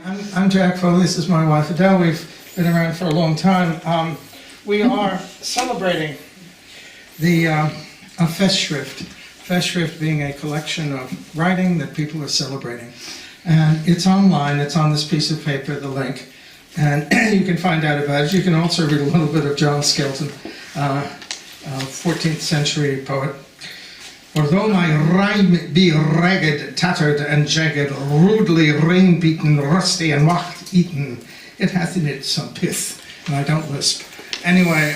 I'm Jack Foley. This is my wife Adelle. We've been around for a long time. We are celebrating the Festschrift. Festschrift being a collection of writing that people are celebrating. And it's online. It's on this piece of paper, the link. And you can find out about it. You can also read a little bit of John Skelton, 14th century poet. Although my rhyme be ragged, tattered, and jagged, rudely rain-beaten, rusty, and moth-eaten, it hath in it some pith, and I don't lisp. Anyway,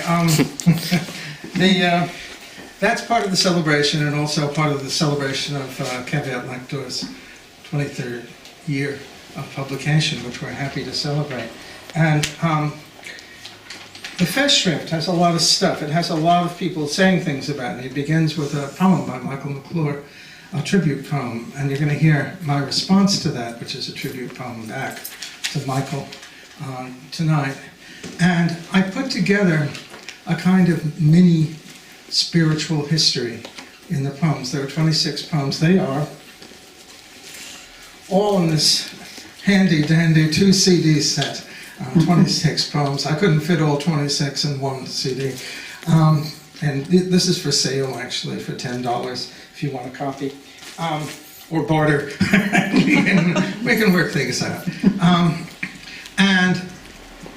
that's part of the celebration, and also part of the celebration of Caveat Lector's 23rd year of publication, which we're happy to celebrate. And the Festschrift has a lot of stuff. It has a lot of people saying things about it. It begins with a poem by Michael McClure, a tribute poem, and you're going to hear my response to that, which is a tribute poem back to Michael tonight. And I put together a kind of mini spiritual history in the poems. There are 26 poems. They are all in this handy-dandy 2 CD set. 26 poems. I couldn't fit all 26 in one CD. And this is for sale, actually, for $10 if you want a copy. Or barter. we can work things out. And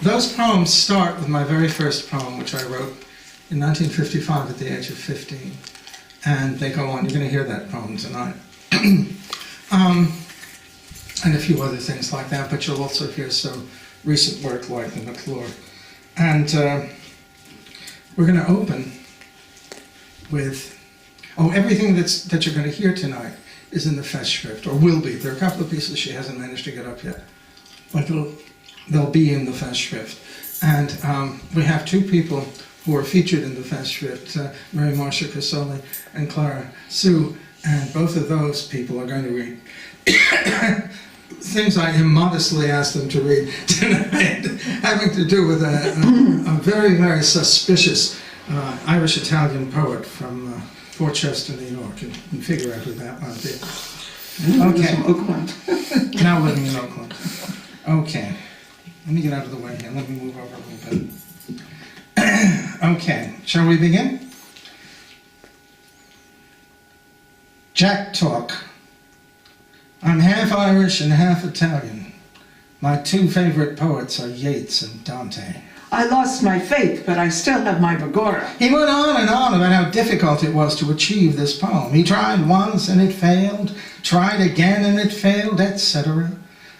those poems start with my very first poem, which I wrote in 1955 at the age of 15. And they go on. You're going to hear that poem tonight. And a few other things like that, but you'll also hear some recent work like the McClure. And we're going to open with, everything that you're going to hear tonight is in the Festschrift, or will be. There are a couple of pieces she hasn't managed to get up yet, but they'll be in the Festschrift. And we have 2 people who are featured in the Festschrift, Mary Marcia Casoli and Clara Sue, and both of those people are going to read things I immodestly asked them to read tonight, having to do with a very, very suspicious Irish-Italian poet from Fort Chester, New York. You can figure out who that might be. Okay. Oakland. Now living in Oakland. Okay. Let me get out of the way here. Let me move over a little bit. Okay. Shall we begin? Jack Talk. I'm half Irish and half Italian. My 2 favorite poets are Yeats and Dante. I lost my faith, but I still have my Megora. He went on and on about how difficult it was to achieve this poem. He tried once and it failed, tried again and it failed, etc.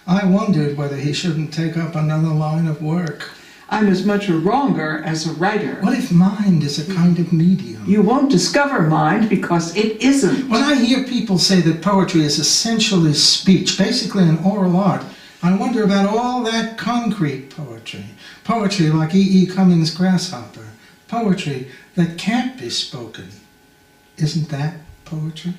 I wondered whether he shouldn't take up another line of work. I'm as much a wronger as a writer. What if mind is a kind of medium? You won't discover mind because it isn't. When I hear people say that poetry is essentially speech, basically an oral art, I wonder about all that concrete poetry. Poetry like E.E. Cummings' Grasshopper. Poetry that can't be spoken. Isn't that poetry?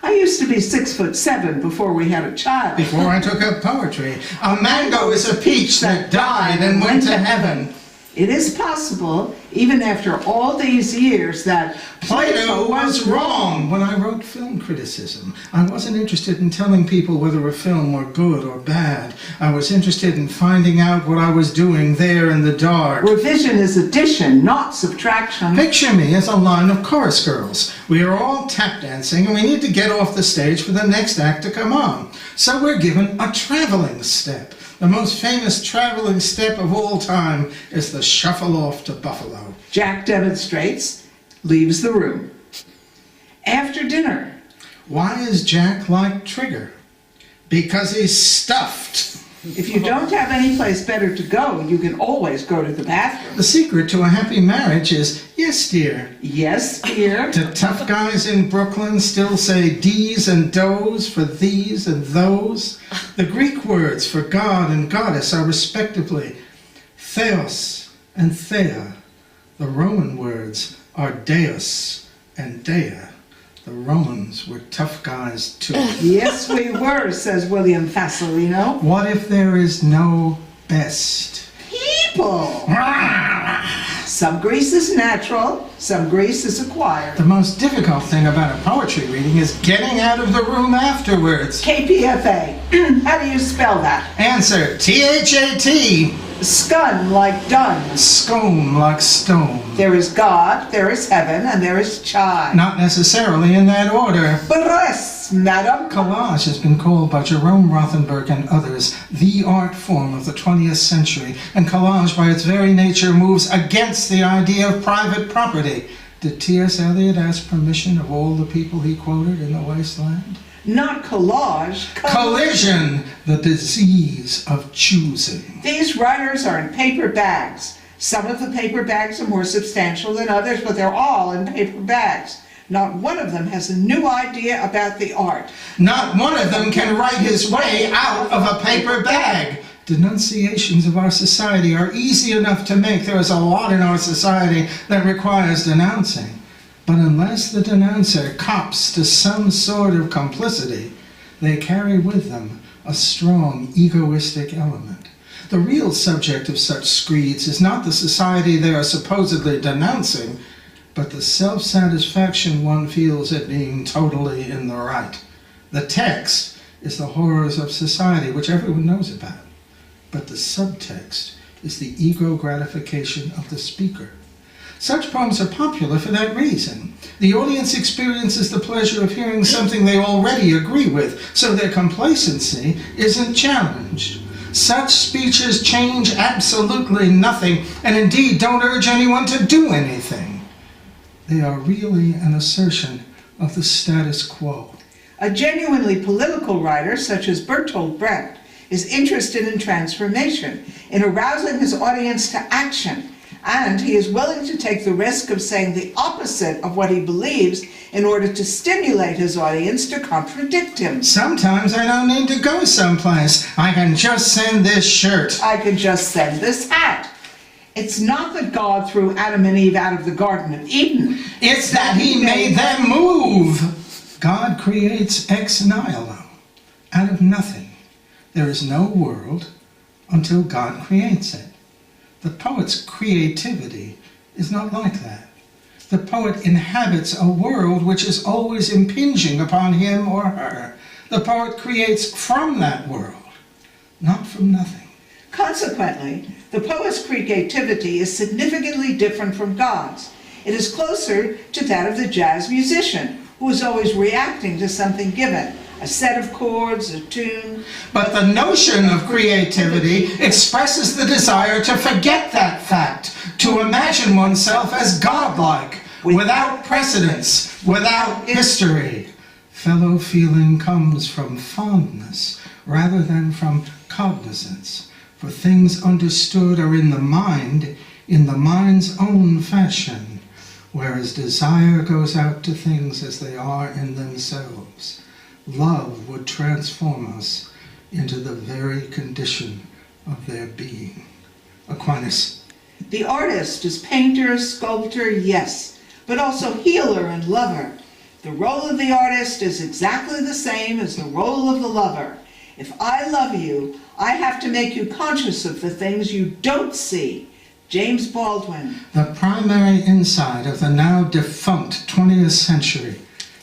I used to be 6'7" before we had a child. Before I took up poetry. A mango is a peach that died and went to heaven. It is possible, even after all these years, that Plato was wrong. When I wrote film criticism, I wasn't interested in telling people whether a film were good or bad. I was interested in finding out what I was doing there in the dark. Revision is addition, not subtraction. Picture me as a line of chorus girls. We are all tap dancing and we need to get off the stage for the next act to come on. So we're given a traveling step. The most famous traveling step of all time is the shuffle off to Buffalo. Jack demonstrates, leaves the room. After dinner. Why is Jack like Trigger? Because he's stuffed. If you don't have any place better to go, you can always go to the bathroom. The secret to a happy marriage is, yes, dear. Yes, dear. Do tough guys in Brooklyn still say D's and does for these and those? The Greek words for God and goddess are respectively theos and thea. The Roman words are deus and dea. The Romans were tough guys too. Yes, we were, says William Fasolino. What if there is no best? People! Some grease is natural, some grease is acquired. The most difficult thing about a poetry reading is getting out of the room afterwards. KPFA. How do you spell that? Answer, T-H-A-T. Scun like done. Scone like stone. There is God, there is heaven, and there is chai. Not necessarily in that order. Bress, madam. Collage has been called by Jerome Rothenberg and others the art form of the 20th century, and collage by its very nature moves against the idea of private property. Did T.S. Eliot ask permission of all the people he quoted in The Wasteland? Not collage. Collision, the disease of choosing. These writers are in paper bags. Some of the paper bags are more substantial than others, but they're all in paper bags. Not one of them has a new idea about the art. Not one of them can write his way out of a paper bag. Denunciations of our society are easy enough to make. There is a lot in our society that requires denouncing. But unless the denouncer cops to some sort of complicity, they carry with them a strong egoistic element. The real subject of such screeds is not the society they are supposedly denouncing, but the self-satisfaction one feels at being totally in the right. The text is the horrors of society, which everyone knows about, but the subtext is the ego gratification of the speaker. Such poems are popular for that reason. The audience experiences the pleasure of hearing something they already agree with, so their complacency isn't challenged. Such speeches change absolutely nothing, and indeed don't urge anyone to do anything. They are really an assertion of the status quo. A genuinely political writer, such as Bertolt Brecht, is interested in transformation, in arousing his audience to action, and he is willing to take the risk of saying the opposite of what he believes in order to stimulate his audience to contradict him. Sometimes I don't need to go someplace. I can just send this shirt. I can just send this hat. It's not that God threw Adam and Eve out of the Garden of Eden. It's that he made them move. God creates ex nihilo, out of nothing. There is no world until God creates it. The poet's creativity is not like that. The poet inhabits a world which is always impinging upon him or her. The poet creates from that world, not from nothing. Consequently, the poet's creativity is significantly different from God's. It is closer to that of the jazz musician, who is always reacting to something given, a set of chords, a tune. But the notion of creativity expresses the desire to forget that fact, to imagine oneself as godlike, without precedence, without history. Fellow feeling comes from fondness rather than from cognizance, for things understood are in the mind's own fashion, whereas desire goes out to things as they are in themselves. Love would transform us into the very condition of their being. Aquinas. The artist is painter, sculptor, yes, but also healer and lover. The role of the artist is exactly the same as the role of the lover. If I love you, I have to make you conscious of the things you don't see. James Baldwin. The primary insight of the now defunct 20th century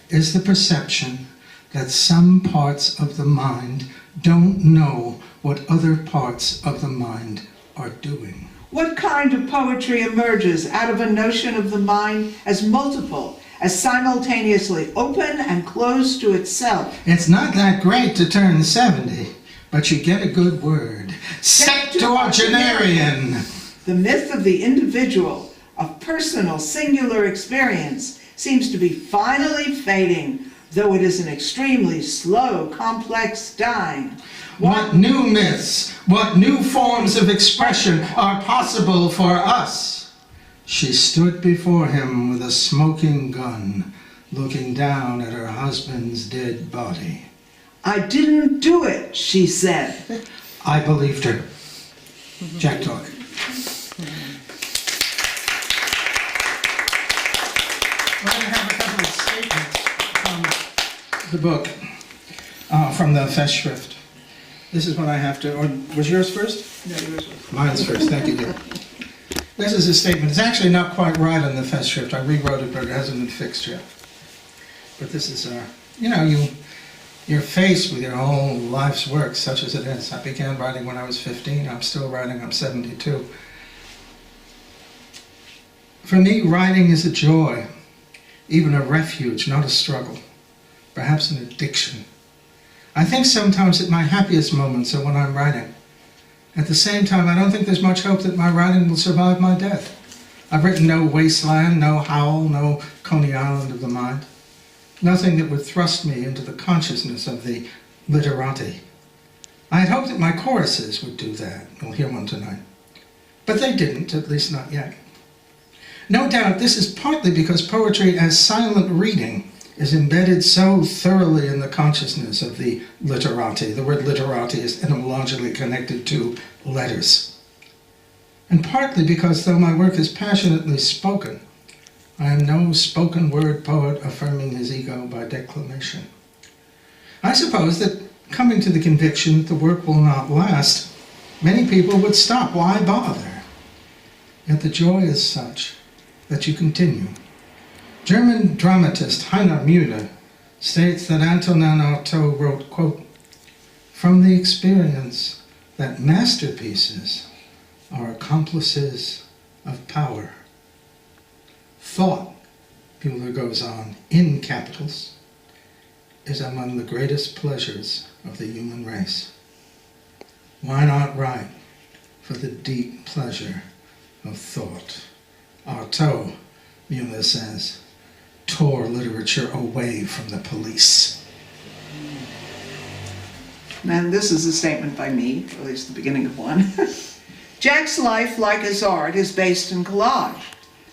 is the perception that some parts of the mind don't know what other parts of the mind are doing. What kind of poetry emerges out of a notion of the mind as multiple, as simultaneously open and closed to itself? It's not that great to turn 70, but you get a good word. Septuagenarian. The myth of the individual, of personal, singular experience, seems to be finally fading, though it is an extremely slow, complex dying. What new myths, what new forms of expression are possible for us? She stood before him with a smoking gun, looking down at her husband's dead body. I didn't do it, she said. I believed her. Jack talk. We're going to have a couple of statements from the book, from the Festschrift. This is what I have to, or was yours first? No, yours was. Mine's first, thank you, dear. This is a statement. It's actually not quite right on the Festschrift. I rewrote it, but it hasn't been fixed yet. But this is, you're faced with your whole life's work, such as it is. I began writing when I was 15. I'm still writing. I'm 72. For me, writing is a joy, even a refuge, not a struggle, perhaps an addiction. I think sometimes that my happiest moments are when I'm writing. At the same time, I don't think there's much hope that my writing will survive my death. I've written no Wasteland, no Howl, no Coney Island of the Mind. Nothing that would thrust me into the consciousness of the literati. I had hoped that my choruses would do that. You'll hear one tonight. But they didn't, at least not yet. No doubt this is partly because poetry as silent reading is embedded so thoroughly in the consciousness of the literati. The word literati is etymologically connected to letters. And partly because though my work is passionately spoken, I am no spoken word poet affirming his ego by declamation. I suppose that coming to the conviction that the work will not last, many people would stop. Why bother? Yet the joy is such that you continue. German dramatist Heiner Müller states that Antonin Artaud wrote, quote, "From the experience that masterpieces are accomplices of power. Thought," Müller goes on, in capitals, "is among the greatest pleasures of the human race. Why not write for the deep pleasure of thought?" Artaud, Müller says, tore literature away from the police. And this is a statement by me, or at least the beginning of one. Jack's life, like his art, is based in collage.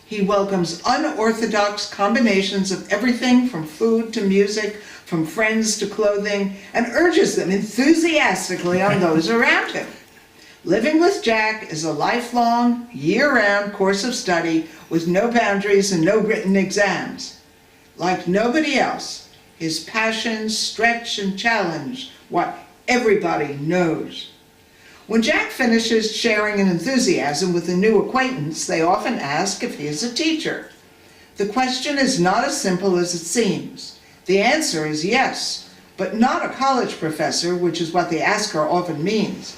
He welcomes unorthodox combinations of everything from food to music, from friends to clothing, and urges them enthusiastically on those around him. Living with Jack is a lifelong, year-round course of study with no boundaries and no written exams. Like nobody else, his passions stretch and challenge what everybody knows. When Jack finishes sharing an enthusiasm with a new acquaintance, they often ask if he is a teacher. The question is not as simple as it seems. The answer is yes, but not a college professor, which is what the asker often means.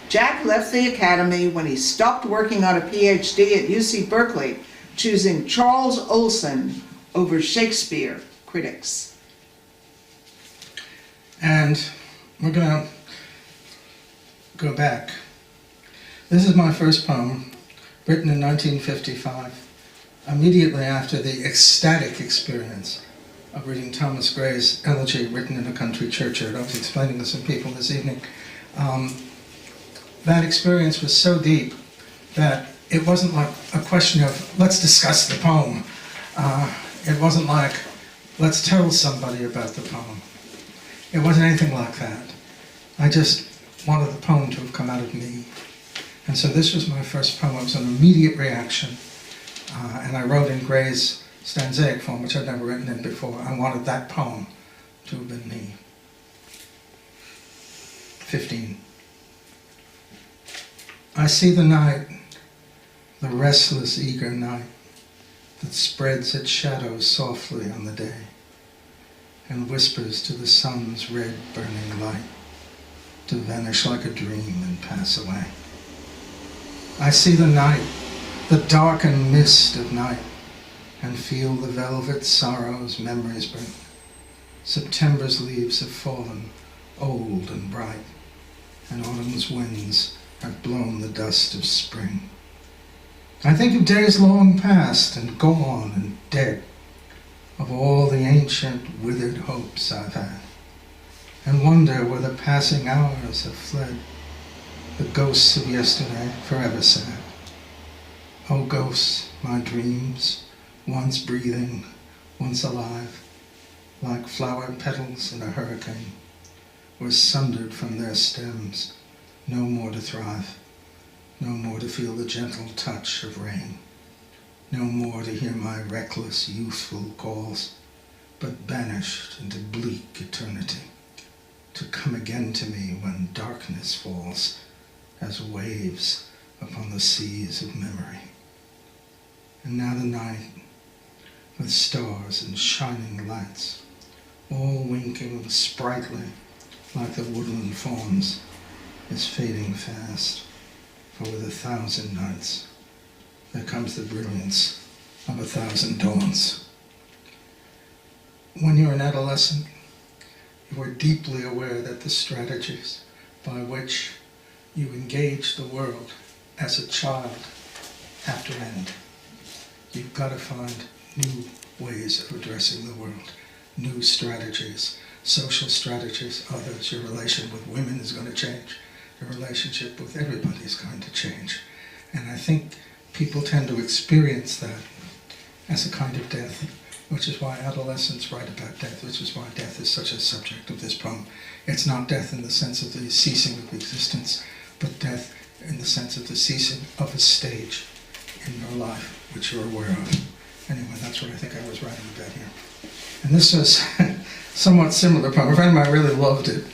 Jack left the academy when he stopped working on a PhD at UC Berkeley, choosing Charles Olson over Shakespeare critics. And we're going to go back. This is my first poem, written in 1955, immediately after the ecstatic experience of reading Thomas Gray's elegy written in a country churchyard. I was explaining to some people this evening. That experience was so deep that it wasn't like a question of, let's discuss the poem. It wasn't like, let's tell somebody about the poem. It wasn't anything like that. I just wanted the poem to have come out of me. And so this was my first poem. It was an immediate reaction. And I wrote in Gray's stanzaic form, which I'd never written in before. I wanted that poem to have been me. 15. I see the night, the restless, eager night that spreads its shadows softly on the day and whispers to the sun's red burning light to vanish like a dream and pass away. I see the night, the darkened mist of night, and feel the velvet sorrows memories bring. September's leaves have fallen, old and bright, and autumn's winds have blown the dust of spring. I think of days long past and gone and dead, of all the ancient withered hopes I've had, and wonder where the passing hours have fled, the ghosts of yesterday forever sad. Oh ghosts, my dreams, once breathing, once alive, like flower petals in a hurricane, were sundered from their stems, no more to thrive, no more to feel the gentle touch of rain, no more to hear my reckless, youthful calls, but banished into bleak eternity, to come again to me when darkness falls as waves upon the seas of memory. And now the night, with stars and shining lights, all winking sprightly like the woodland fawns, is fading fast. For with 1,000 nights, there comes the brilliance of 1,000 dawns. When you're an adolescent, you are deeply aware that the strategies by which you engage the world as a child have to end. You've got to find new ways of addressing the world, new strategies, social strategies, others. Your relation with women is going to change. Your relationship with everybody is going to change. And I think people tend to experience that as a kind of death, which is why adolescents write about death, which is why death is such a subject of this poem. It's not death in the sense of the ceasing of existence, but death in the sense of the ceasing of a stage in your life, which you're aware of. Anyway, that's what I think I was writing about here. And this was somewhat similar poem. A friend of mine really loved it.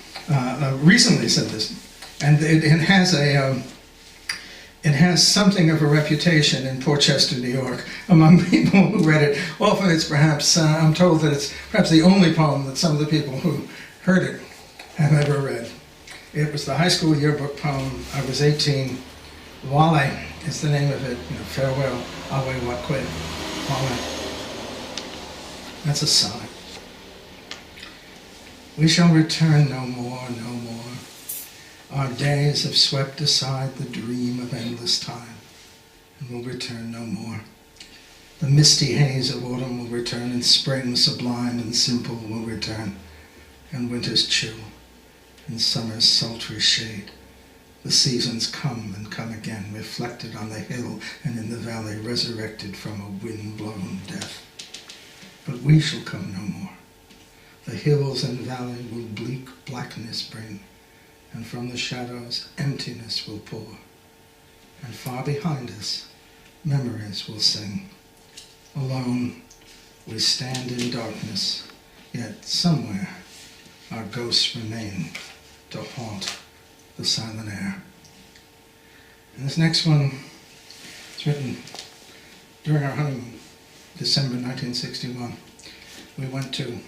Recently said this, and it has something of a reputation in Portchester, New York, among people who read it. Often it's perhaps, I'm told that it's perhaps the only poem that some of the people who heard it have ever read. It was the high school yearbook poem. I was 18. Wale is the name of it. Farewell, awe wakwe, Wale. That's a sigh. We shall return no more, no more. Our days have swept aside the dream of endless time, and will return no more. The misty haze of autumn will return, and spring sublime and simple will return, and winter's chill, and summer's sultry shade. The seasons come and come again, reflected on the hill and in the valley, resurrected from a wind-blown death. But we shall come no more. The hills and valley will bleak blackness bring, and from the shadows emptiness will pour. And far behind us, memories will sing. Alone, we stand in darkness, yet somewhere our ghosts remain to haunt the silent air. And this next one is written during our honeymoon, December 1961. We went to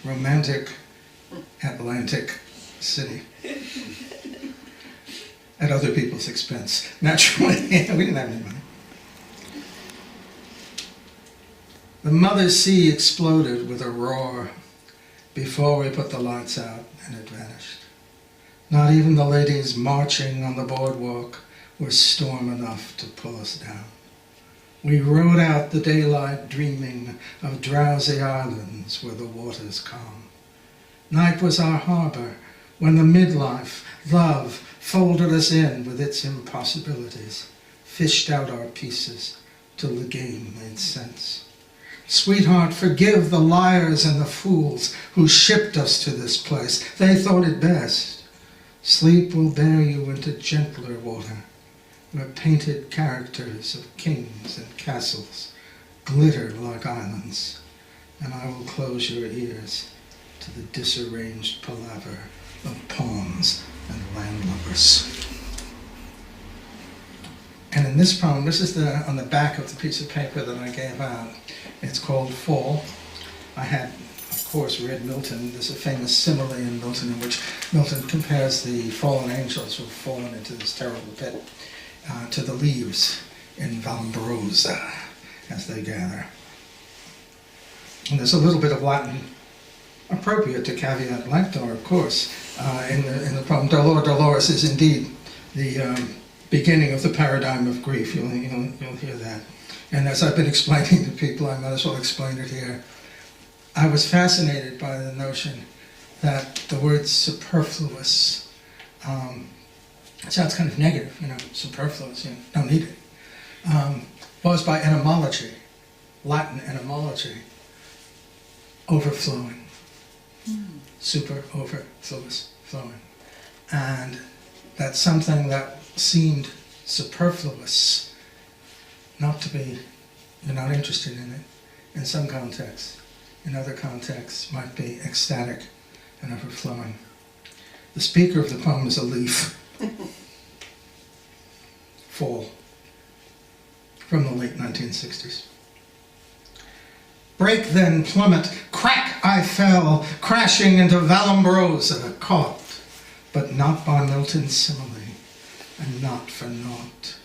romantic Atlantic City at other people's expense. Naturally, we didn't have any money. The mother sea exploded with a roar before we put the lights out, and it vanished. Not even the ladies marching on the boardwalk were storm enough to pull us down. We rode out the daylight dreaming of drowsy islands where the water's calm. Night was our harbor when the midlife, love, folded us in with its impossibilities, fished out our pieces till the game made sense. Sweetheart, forgive the liars and the fools who shipped us to this place. They thought it best. Sleep will bear you into gentler water, where painted characters of kings and castles glitter like islands, and I will close your ears to the disarranged palaver of pawns and landlubbers. And in this poem, this is on the back of the piece of paper that I gave out. It's called Fall. I had, of course, read Milton. There's a famous simile in Milton in which Milton compares the fallen angels who have fallen into this terrible pit to the leaves in Vallombrosa as they gather. And there's a little bit of Latin appropriate to caveat Lector, of course, in the poem. Dolor Dolores is indeed the beginning of the paradigm of grief. You'll hear that. And as I've been explaining to people, I might as well explain it here. I was fascinated by the notion that the word superfluous sounds kind of negative, superfluous, don't need it. Was by etymology, Latin etymology, overflowing. Super, overfluous, flowing. And that's something that seemed superfluous, not to be, you're not interested in it, in some contexts. In other contexts, might be ecstatic and overflowing. The speaker of the poem is a leaf. Fall. from the late 1960s. Break then, plummet, crack I fell, crashing into Vallombrosa, caught, but not by Milton's simile, and not for naught.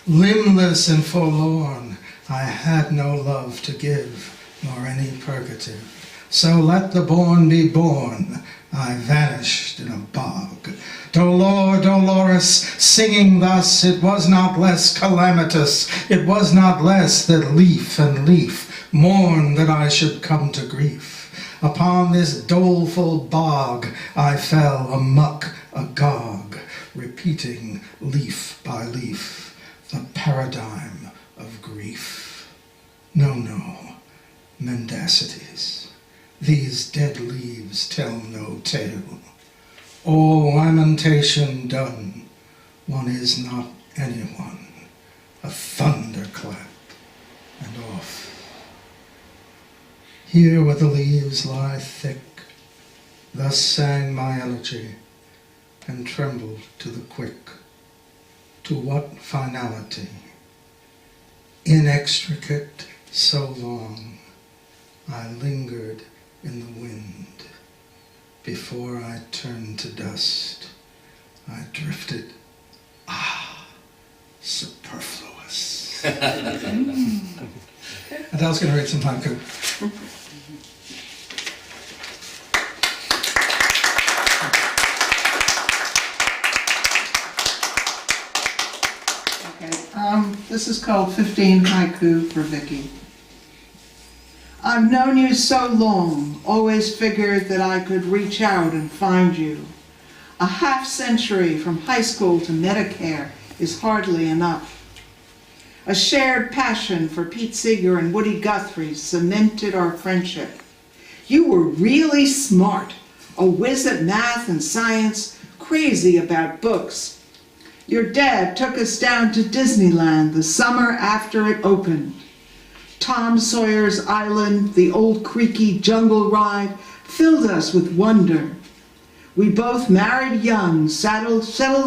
Limbless and forlorn, I had no love to give, nor any purgative. So let the born be born, I vanished in a bog. Dolor, Dolores, singing thus, it was not less calamitous, it was not less that leaf and leaf mourn that I should come to grief. Upon this doleful bog I fell amuck agog, repeating leaf by leaf the paradigm of grief. No, no, mendacities, these dead leaves tell no tale. All lamentation done, one is not anyone, a thunderclap and off. Here where the leaves lie thick, thus sang my elegy, and trembled to the quick. To what finality? Inextricate so long, I lingered in the wind. Before I turned to dust, I drifted, superfluous. Adele's going to read some haiku. This is called 15 Haiku for Vicky. I've known you so long, always figured that I could reach out and find you. A half century from high school to Medicare is hardly enough. A shared passion for Pete Seeger and Woody Guthrie cemented our friendship. You were really smart, a whiz at math and science, crazy about books. Your dad took us down to Disneyland the summer after it opened. Tom Sawyer's Island, the old creaky jungle ride, filled us with wonder. We both married young, settled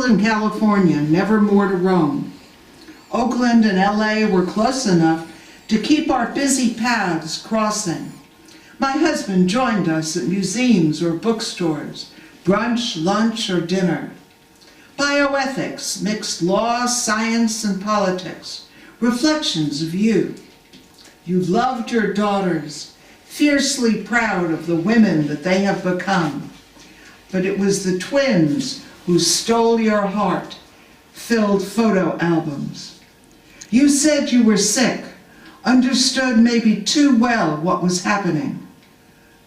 in California, never more to roam. Oakland and LA were close enough to keep our busy paths crossing. My husband joined us at museums or bookstores, brunch, lunch, or dinner. Bioethics mixed law, science, and politics, reflections of you. You loved your daughters, fiercely proud of the women that they have become. But it was the twins who stole your heart, filled photo albums. You said you were sick, understood maybe too well what was happening.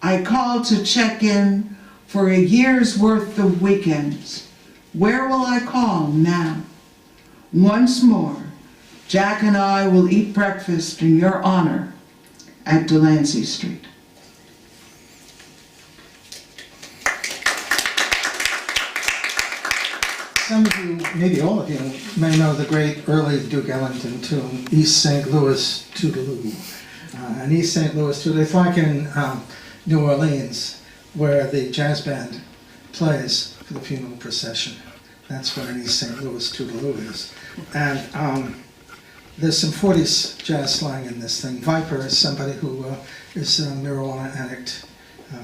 I called to check in for a year's worth of weekends. Where will I call now? Once more, Jack and I will eat breakfast in your honor at Delancey Street. Some of you, maybe all of you, may know the great early Duke Ellington tune, East St. Louis Toodaloo. And East St. Louis Toodaloo, it's like in New Orleans, where the jazz band plays for the funeral procession. That's what an East St. Louis Toodaloo is. And there's some 40s jazz slang in this thing. Viper is somebody who is a marijuana addict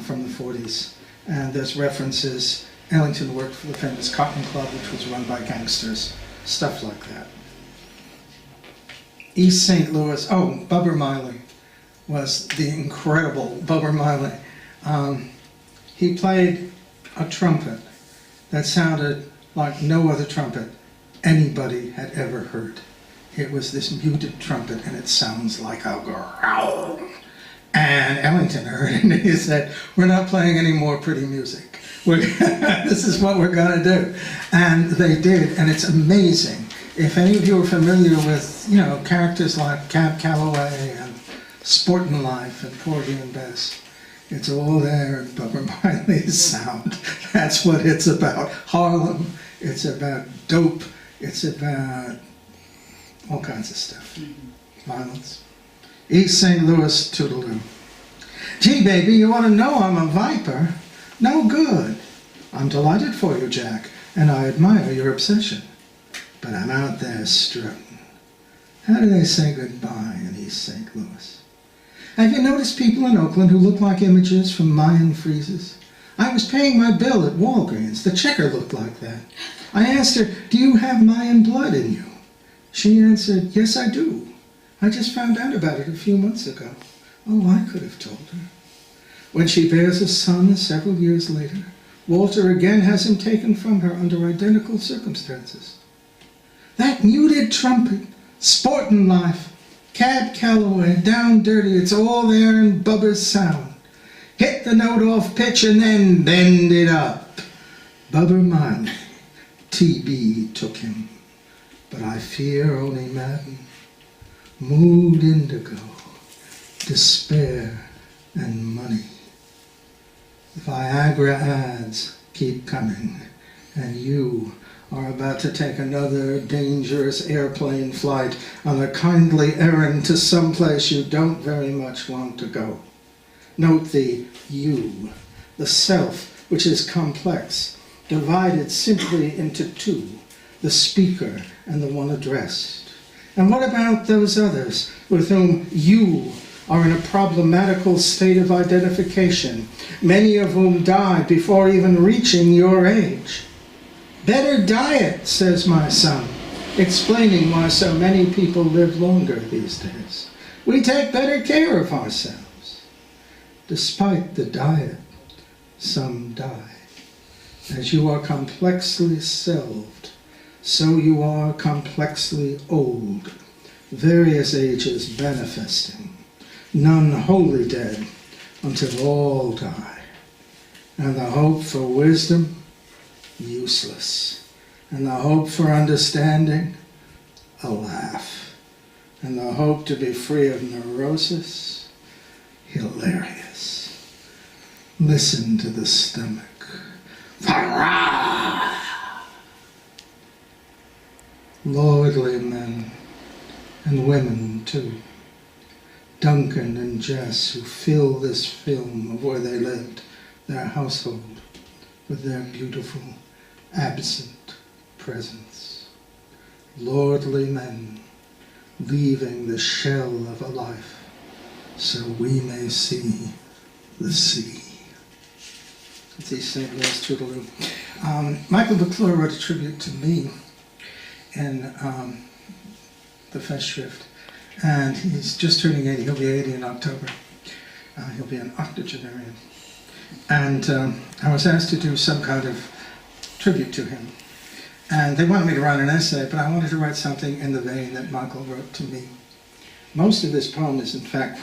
from the 40s. And there's references. Ellington worked for the famous Cotton Club, which was run by gangsters, stuff like that. East St. Louis, Bubber Miley was the incredible Bubber Miley. He played a trumpet that sounded like no other trumpet anybody had ever heard. It was this muted trumpet, and it sounds like a growl. And Ellington heard it, and he said, "We're not playing any more pretty music. This is what we're going to do." And they did, and it's amazing. If any of you are familiar with, characters like Cab Calloway and Sportin' Life and Porgy and Bess, it's all there in Bubber Miley's sound. That's what it's about. Harlem, it's about dope, it's about all kinds of stuff. Violence. East St. Louis Toodaloo. Gee, baby, you want to know I'm a viper? No good. I'm delighted for you, Jack, and I admire your obsession. But I'm out there strutting. How do they say goodbye in East St. Louis? Have you noticed people in Oakland who look like images from Mayan friezes? I was paying my bill at Walgreens. The checker looked like that. I asked her, "Do you have Mayan blood in you?" She answered, "Yes, I do. I just found out about it a few months ago." Oh, I could have told her. When she bears a son several years later, Walter again has him taken from her under identical circumstances. That muted trumpet, Sportin' Life, Cab Calloway, Down Dirty, it's all there in Bubba's sound. Hit the note off pitch and then bend it up. Bubba Miley, TB took him, but I fear only Madden. Mood indigo, despair and money. Viagra ads keep coming, and you are about to take another dangerous airplane flight on a kindly errand to someplace you don't very much want to go. Note the you, the self, which is complex, divided simply into two, the speaker and the one addressed. And what about those others with whom you are in a problematical state of identification, many of whom died before even reaching your age? Better diet, says my son, explaining why so many people live longer these days. We take better care of ourselves. Despite the diet, some die. As you are complexly selved, so you are complexly old, various ages manifesting, none wholly dead until all die, and the hope for wisdom useless, and the hope for understanding a laugh, and the hope to be free of neurosis hilarious. Listen to the stomach. Lordly men and women too, Duncan and Jess, who fill this film of where they lived, their household, with their beautiful absent presence. Lordly men, leaving the shell of a life so we may see the sea. It's East St. Louis Toodaloo. Michael McClure wrote a tribute to me in the Festschrift, and he's just turning 80. He'll be 80 in October. He'll be an octogenarian. And I was asked to do some kind of tribute to him. And they wanted me to write an essay, but I wanted to write something in the vein that Michael wrote to me. Most of this poem is, in fact,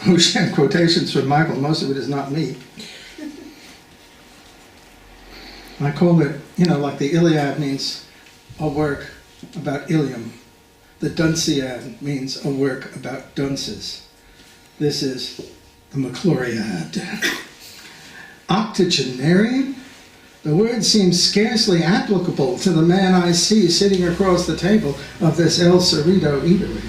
quotations from Michael. Most of it is not me. I call it, like the Iliad means a work about Ilium. The Dunciad means a work about dunces. This is the McCluriad. Octogenarian? The word seems scarcely applicable to the man I see sitting across the table of this El Cerrito eatery.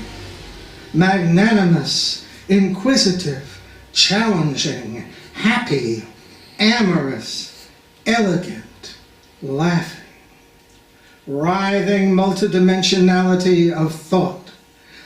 Magnanimous, inquisitive, challenging, happy, amorous, elegant, laughing. Writhing multidimensionality of thought.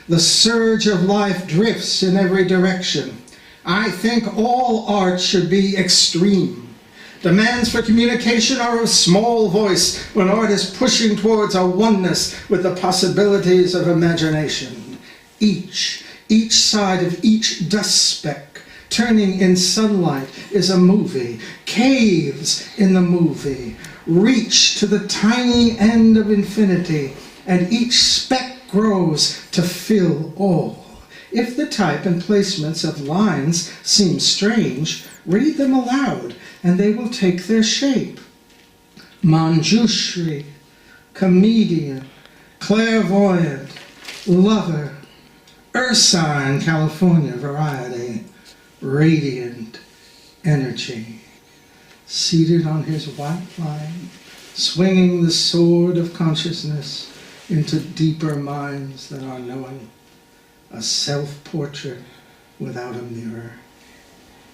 The surge of life drifts in every direction. I think all art should be extreme. Demands for communication are of small voice when art is pushing towards a oneness with the possibilities of imagination. Each side of each dust speck turning in sunlight is a movie. Caves in the movie reach to the tiny end of infinity, and each speck grows to fill all. If the type and placements of lines seem strange, read them aloud, and they will take their shape. Manjushri, comedian, clairvoyant, lover, Ursine, California variety, radiant energy. Seated on his white line, swinging the sword of consciousness into deeper minds than our knowing. A self-portrait without a mirror.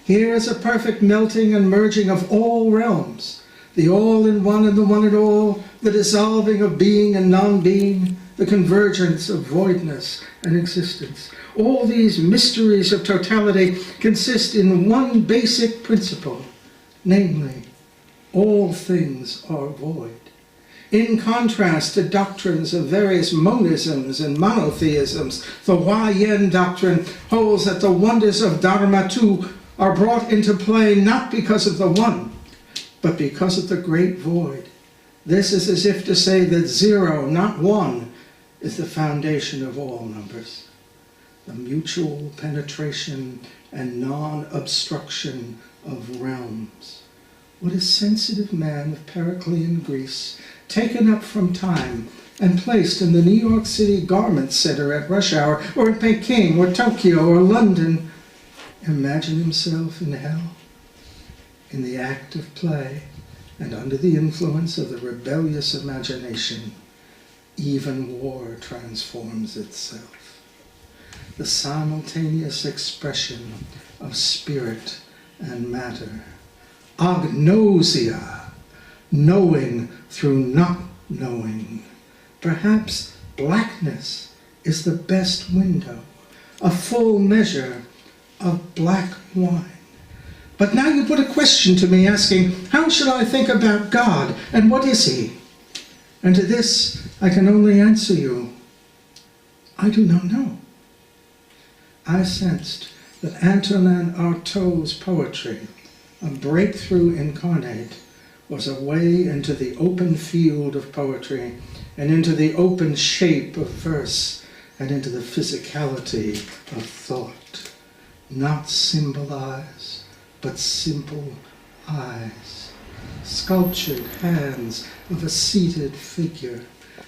Here is a perfect melting and merging of all realms, the all in one and the one in all, the dissolving of being and non-being, the convergence of voidness and existence. All these mysteries of totality consist in one basic principle, namely, all things are void. In contrast to doctrines of various monisms and monotheisms, the Huayan doctrine holds that the wonders of Dharma too are brought into play not because of the one, but because of the great void. This is as if to say that zero, not one, is the foundation of all numbers. The mutual penetration and non-obstruction of realms. What a sensitive man of Periclean Greece, taken up from time and placed in the New York City Garment Center at rush hour, or in Peking, or Tokyo, or London, imagine himself in hell, in the act of play, and under the influence of the rebellious imagination, even war transforms itself. The simultaneous expression of spirit and matter. Agnosia, knowing through not knowing. Perhaps blackness is the best window, a full measure of black wine. But now you put a question to me asking, how should I think about God and what is he? And to this I can only answer you, I do not know. I sensed that Antonin Artaud's poetry, a breakthrough incarnate, was a way into the open field of poetry and into the open shape of verse and into the physicality of thought. Not symbol eyes, but simple eyes. Sculptured hands of a seated figure.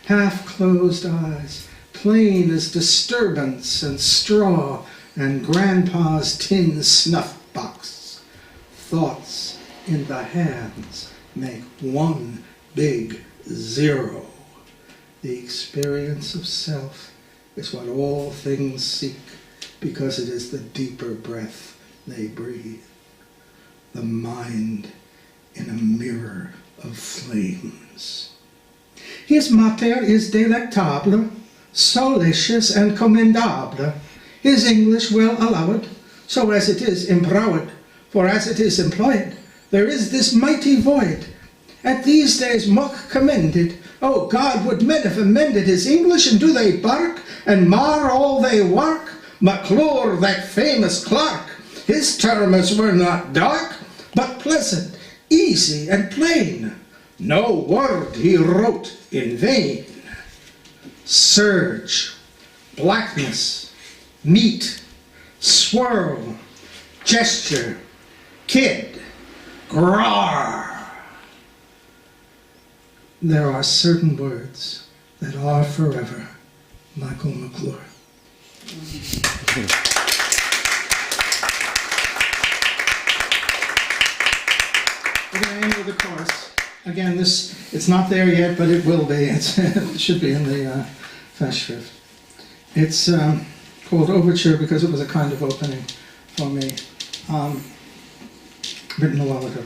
Half-closed eyes, plain as disturbance and straw and grandpa's tin snuff box. Thoughts in the hands make one big zero. The experience of self is what all things seek, because it is the deeper breath they breathe. The mind in a mirror of flames. His mater is delectable, solicious and commendable. His English well allowed, so as it is empowered, for as it is employed, there is this mighty void. At these days mock commended. Oh, God, would men have amended his English, and do they bark and mar all they work? McClure, that famous clerk, his terms were not dark, but pleasant, easy, and plain. No word he wrote in vain. Surge, blackness, meet, swirl, gesture, kid, grar. There are certain words that are forever. Michael McClure. We're going to end with the chorus. Again, it's not there yet, but it will be. It should be in the Festschrift. It's called Overture because it was a kind of opening for me, written a while ago.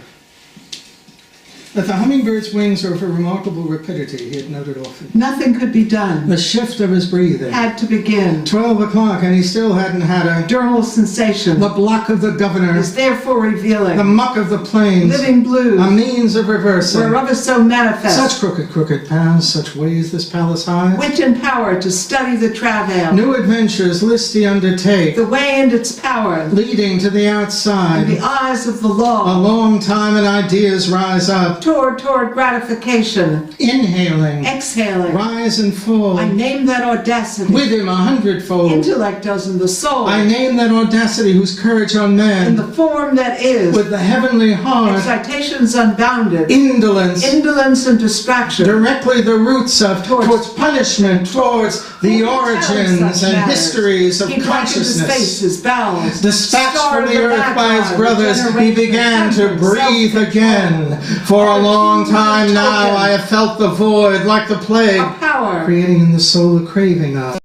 That the hummingbird's wings are of a remarkable rapidity, he had noted often. Nothing could be done. The shift of his breathing. Had to begin. 12 o'clock, and he still hadn't had a... Diurnal sensation. The block of the governor. Is therefore revealing. The muck of the plains. Living blues. A means of reversing. Whereof is so manifest. Such crooked paths, such ways this palace hides. Wit and power to study the travail. New adventures listy undertake. The way and its power. Leading to the outside. In the eyes of the law. A long time and ideas rise up. Toward gratification. Inhaling. Exhaling. Rise and fall. I name that audacity. With him 100-fold. Intellect does in the soul. I name that audacity whose courage on man. In the form that is. With the heavenly heart. Excitations unbounded. Indolence. Indolence and distraction. Directly the roots of towards punishment, towards the origins and histories of consciousness. His face, his bowels. Dispatched from the earth by his brothers, he began to breathe again. For a long time now I have felt the void like the plague, a power creating in the soul a craving of.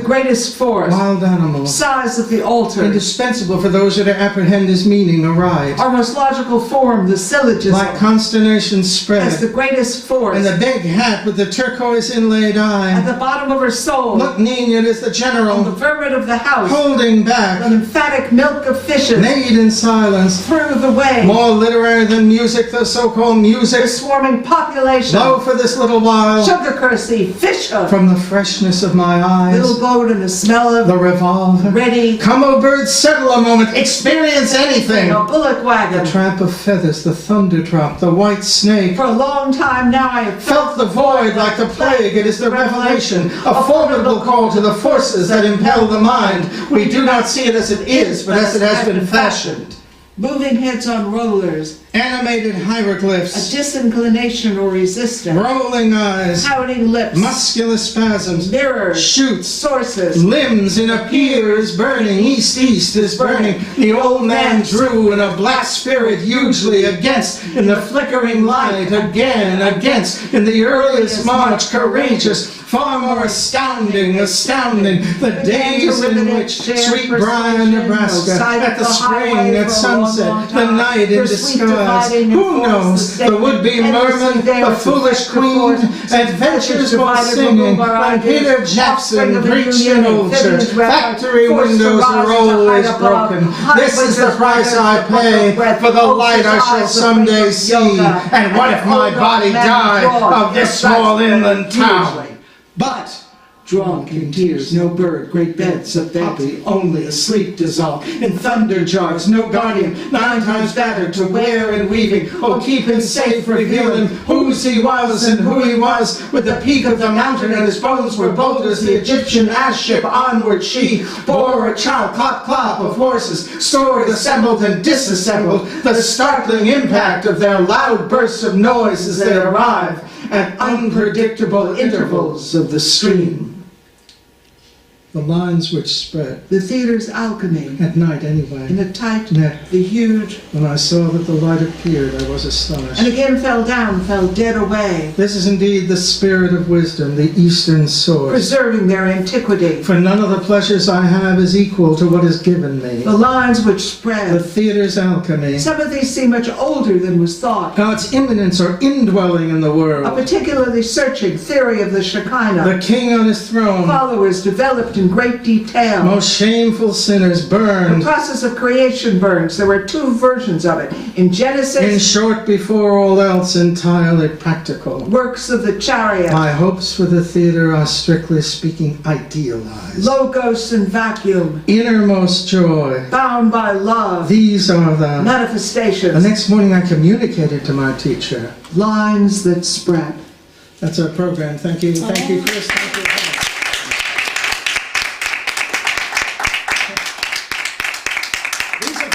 greatest force. Wild animal. Size of the altar. Indispensable for those who to apprehend his meaning aright. Our most logical form, the syllogism. Like consternation spread. As the greatest force. And the big hat with the turquoise inlaid At eye. the bottom of her soul. Look Nina as the On the general. vermin of the house. Holding The back. lymphatic milk of fishes. Made in silence. Through the way. More literary than music, the so-called music. The swarming population. Lo for this little while. Sugar cursey, fish hook. From the freshness of my eyes. Little boat and the smell of The revolver. ready. Come, O birds, settle a moment. Experience anything. A bullock wagon. The tramp of feathers, the thunder drop, the white snake. For a long time now I have Felt the void like the plague. It is the revelation, a formidable call to the forces that impel the mind. We do not see it as it is, but as it has been fashioned. moving heads on rollers, Animated a hieroglyphs, disinclination or resistance, rolling eyes, pouting lips, muscular spasms, mirrors, shoots, sources, limbs in a pier is burning, east is burning. The old man drew in a black spirit hugely against, in the flickering light, again, against, in the earliest march, courageous, far more astounding, the days in which sweet Bryan, Nebraska, at the spring, at sunset, the night in disguise, who knows, the would-be merman, the foolish queen, adventures while singing, like Peter Jackson preached in Ulster, factory windows are always broken. This is the price I pay for the light I shall someday see, and what if my body die of this small inland town? But drunk in tears, no bird, great beds of poppy, only asleep dissolved in thunder jars, no guardian, 9 times battered to wear and weaving. Oh, keep him safe, reveal him whose he was and who he was, with the peak of the mountain and his bones were bold as the Egyptian ass ship. Onward she bore a child, clop clop of horses, stored, assembled and disassembled, the startling impact of their loud bursts of noise as they arrive at unpredictable intervals of the stream. The lines which spread. The theater's alchemy. At night, anyway. In a tight net. The huge. When I saw that the light appeared, I was astonished. And again fell down, fell dead away. This is indeed the spirit of wisdom, the eastern source. Preserving their antiquity. For none of the pleasures I have is equal to what is given me. The lines which spread. The theater's alchemy. Some of these seem much older than was thought. God's immanence or indwelling in the world. A particularly searching theory of the Shekinah. The king on his throne. Followers developed in great detail. Most shameful sinners burned. The process of creation burns. There were 2 versions of it. In Genesis. In short, before all else, entirely practical. Works of the chariot. My hopes for the theater are, strictly speaking, idealized. Logos and vacuum. Innermost joy. Bound by love. These are the manifestations. The next morning I communicated to my teacher. Lines that spread. That's our program. Thank you. Thank you, Chris. Thank you. These are